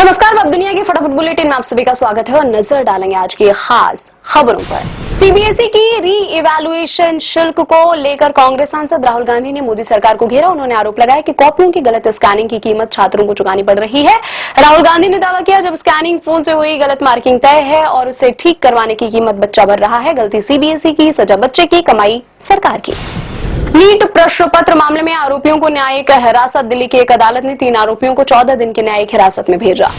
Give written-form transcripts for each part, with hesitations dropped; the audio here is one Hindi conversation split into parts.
नमस्कार, अब दुनिया की फटाफट बुलेटिन में आप सभी का स्वागत है और नजर डालेंगे आज की खास खबरों पर। सीबीएसई की री इवैल्यूएशन शुल्क को लेकर कांग्रेस सांसद राहुल गांधी ने मोदी सरकार को घेरा। उन्होंने आरोप लगाया कि कॉपियों की गलत स्कैनिंग की कीमत छात्रों को चुकानी पड़ रही है। राहुल गांधी ने दावा किया, जब स्कैनिंग फोन से हुई गलत मार्किंग तय है और उसे ठीक करवाने की कीमत बच्चा भर रहा है। गलती सीबीएसई की, सजा बच्चे की, कमाई सरकार की। नीट प्रश्न पत्र मामले में आरोपियों को न्यायिक हिरासत। दिल्ली की एक अदालत ने 3 आरोपियों को 14 दिन की न्यायिक हिरासत में भेजा।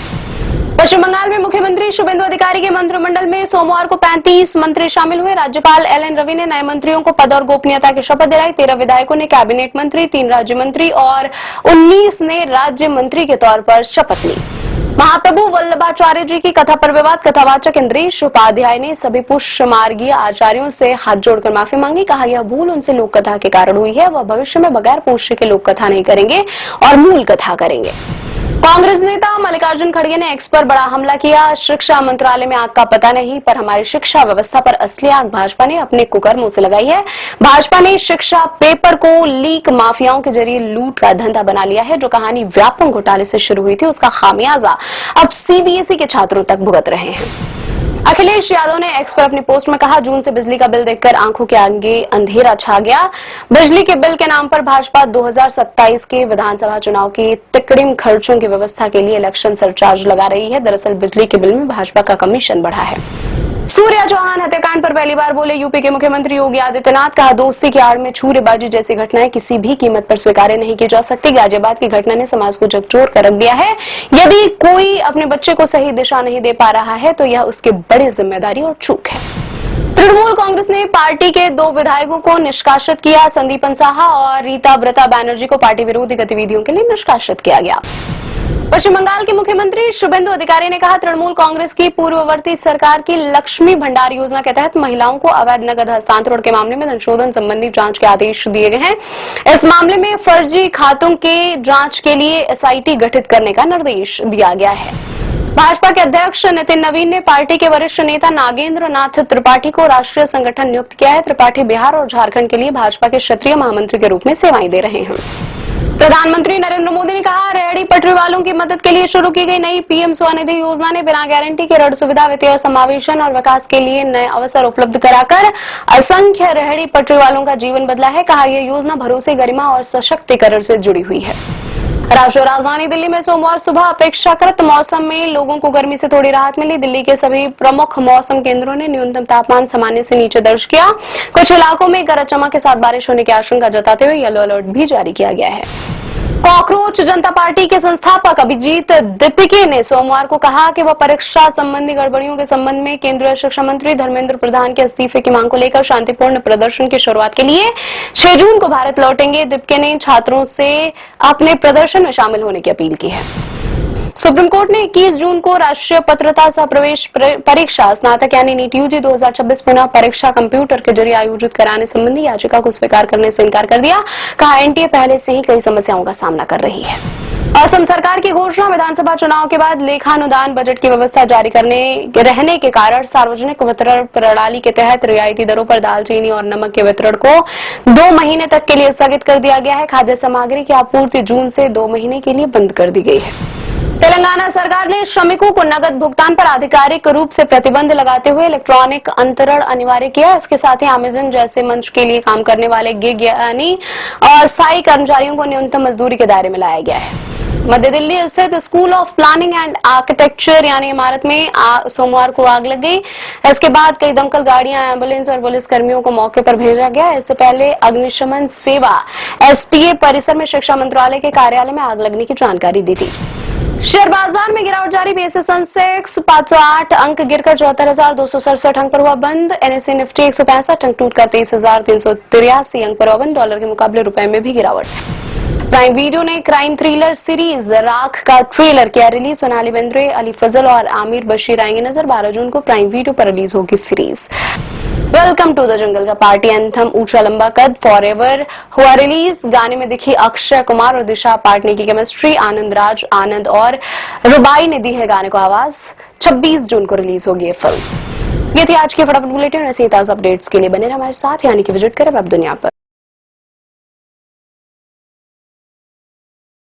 पश्चिम बंगाल में मुख्यमंत्री शुभेंदु अधिकारी के मंत्रिमंडल में सोमवार को 35 मंत्री शामिल हुए। राज्यपाल एलएन रवि ने नए मंत्रियों को पद और गोपनीयता की शपथ दिलाई। 13 विधायकों ने कैबिनेट मंत्री, 3 राज्य मंत्री और 19 ने राज्य मंत्री के तौर पर शपथ ली। महाप्रभु वल्लभाचार्य जी की कथा पर विवाद। कथावाचक इंद्रेश उपाध्याय ने सभी पुष्य मार्गीय आचार्यों से हाथ जोड़कर माफी मांगी। कहा, यह भूल उनसे लोक कथा के कारण हुई है। वह भविष्य में बगैर पुष्य के लोक कथा नहीं करेंगे और मूल कथा करेंगे। कांग्रेस नेता मल्लिकार्जुन खड़गे ने एक्स पर बड़ा हमला किया। शिक्षा मंत्रालय में आग का पता नहीं, पर हमारी शिक्षा व्यवस्था पर असली आग भाजपा ने अपने कुकर्मों से लगाई है। भाजपा ने शिक्षा पेपर को लीक माफियाओं के जरिए लूट का धंधा बना लिया है। जो कहानी व्यापम घोटाले से शुरू हुई थी, उसका खामियाजा अब सीबीएसई के छात्रों तक भुगत रहे हैं। अखिलेश यादव ने एक्स पर अपनी पोस्ट में कहा, जून से बिजली का बिल देखकर आंखों के आगे अंधेरा छा गया। बिजली के बिल के नाम पर भाजपा 2027 के विधानसभा चुनाव के तिकड़िम खर्चों की व्यवस्था के लिए इलेक्शन सरचार्ज लगा रही है। दरअसल बिजली के बिल में भाजपा का कमीशन बढ़ा है। सूर्या चौहान हत्याकांड पर पहली बार बोले यूपी के मुख्यमंत्री योगी आदित्यनाथ। कहा, दोस्ती की आड़ में छूरेबाजी जैसी घटनाएं किसी भी कीमत पर स्वीकार्य नहीं की जा सकती। गाजियाबाद की घटना ने समाज को झकझोर कर रख दिया है। यदि कोई अपने बच्चे को सही दिशा नहीं दे पा रहा है तो यह उसकी बड़ी जिम्मेदारी और चूक है। तृणमूल कांग्रेस ने पार्टी के 2 विधायकों को निष्कासित किया। संदीपन साहा और रीता व्रता बैनर्जी को पार्टी विरोधी गतिविधियों के लिए निष्कासित किया गया। पश्चिम बंगाल के मुख्यमंत्री शुभेंदु अधिकारी ने कहा, तृणमूल कांग्रेस की पूर्ववर्ती सरकार की लक्ष्मी भंडार योजना के तहत महिलाओं को अवैध नकद हस्तांतरण के मामले में धनशोधन संबंधी जांच के आदेश दिए गए हैं। इस मामले में फर्जी खातों के जांच के लिए एसआईटी गठित करने का निर्देश दिया गया है। भाजपा के अध्यक्ष नितिन नवीन ने पार्टी के वरिष्ठ नेता नागेंद्र नाथ त्रिपाठी को राष्ट्रीय संगठन नियुक्त किया है। त्रिपाठी बिहार और झारखंड के लिए भाजपा के क्षेत्रीय महामंत्री के रूप में सेवाएं दे रहे हैं। प्रधानमंत्री नरेंद्र मोदी ने कहा, रेहड़ी पटरी वालों की मदद के लिए शुरू की गई नई पीएम स्वनिधि योजना ने बिना गारंटी के ऋण सुविधा, वित्तीय समावेशन और विकास के लिए नए अवसर उपलब्ध कराकर असंख्य रेहड़ी पटरी वालों का जीवन बदला है। कहा, यह योजना भरोसे, गरिमा और सशक्तिकरण से जुड़ी हुई है। राष्ट्रीय राजधानी दिल्ली में सोमवार सुबह अपेक्षाकृत मौसम में लोगों को गर्मी से थोड़ी राहत मिली। दिल्ली के सभी प्रमुख मौसम केंद्रों ने न्यूनतम तापमान सामान्य से नीचे दर्ज किया। कुछ इलाकों में गरज चमक के साथ बारिश होने की आशंका जताते हुए येलो अलर्ट भी जारी किया गया है। कॉकरोच जनता पार्टी के संस्थापक अभिजीत दीपिके ने सोमवार को कहा कि वह परीक्षा संबंधी गड़बड़ियों के संबंध में केंद्रीय शिक्षा मंत्री धर्मेंद्र प्रधान के इस्तीफे की मांग को लेकर शांतिपूर्ण प्रदर्शन की शुरुआत के लिए 6 जून को भारत लौटेंगे। दीपिके ने छात्रों से अपने प्रदर्शन में शामिल होने की अपील की है। सुप्रीम कोर्ट ने 21 जून को राष्ट्रीय पात्रता सह प्रवेश परीक्षा स्नातक यानी नीट यूजी 2026 पुनः परीक्षा कंप्यूटर के जरिए आयोजित कराने संबंधी याचिका को स्वीकार करने से इनकार कर दिया। कहा, एनटीए पहले से ही कई समस्याओं का सामना कर रही है। असम सरकार की घोषणा, विधानसभा चुनाव के बाद लेखानुदान बजट की व्यवस्था जारी रहने के कारण सार्वजनिक वितरण प्रणाली के तहत रियायती दरों पर दाल, चीनी और नमक के वितरण को 2 महीने तक के लिए स्थगित कर दिया गया है। खाद्य सामग्री की आपूर्ति जून से 2 महीने के लिए बंद कर दी गई है। तेलंगाना सरकार ने श्रमिकों को नगद भुगतान पर आधिकारिक रूप से प्रतिबंध लगाते हुए इलेक्ट्रॉनिक अंतरण अनिवार्य किया। इसके साथ ही अमेजन जैसे मंच के लिए काम करने वाले गिग यानी अस्थायी कर्मचारियों को न्यूनतम मजदूरी के दायरे में लाया गया है। मध्य दिल्ली स्थित school of planning and architecture यानी इमारत में सोमवार को आग लग गई। इसके बाद कई दमकल गाड़ियां, एम्बुलेंस और पुलिस कर्मियों को मौके पर भेजा गया। इससे पहले अग्निशमन सेवा एसपीए परिसर में शिक्षा मंत्रालय के कार्यालय में आग लगने की जानकारी दी थी। शेयर बाजार में गिरावट जारी। बीएसई सेंसेक्स 508 अंक गिरकर 74,267 अंक पर हुआ बंद। एनएसई निफ्टी 165 अंक टूटकर 23,383 अंक पर हुआ बंद। डॉलर के मुकाबले रुपए में भी गिरावट। प्राइम वीडियो ने क्राइम थ्रिलर सीरीज राख का ट्रेलर किया रिलीज। सोनाली बेंद्रे, अली फजल और आमिर बशीर आएंगे नजर। 12 जून को प्राइम वीडियो पर रिलीज होगी series. Welcome to the jungle का पार्टी एंथम ऊंचा लंबा कद फॉरएवर हुआ रिलीज। गाने में दिखी अक्षय कुमार और दिशा पाटनी की केमिस्ट्री। आनंद राज, आनंद और रुबाई ने दी है गाने को आवाज। 26 जून को रिलीज होगी ये फिल्म। ये थी आज की फटाफट बुलेटिन। ऐसे ही ताजा अपडेट्स के लिए बने रहे हमारे साथ, यानी कि विजिट करें वेब दुनिया पर।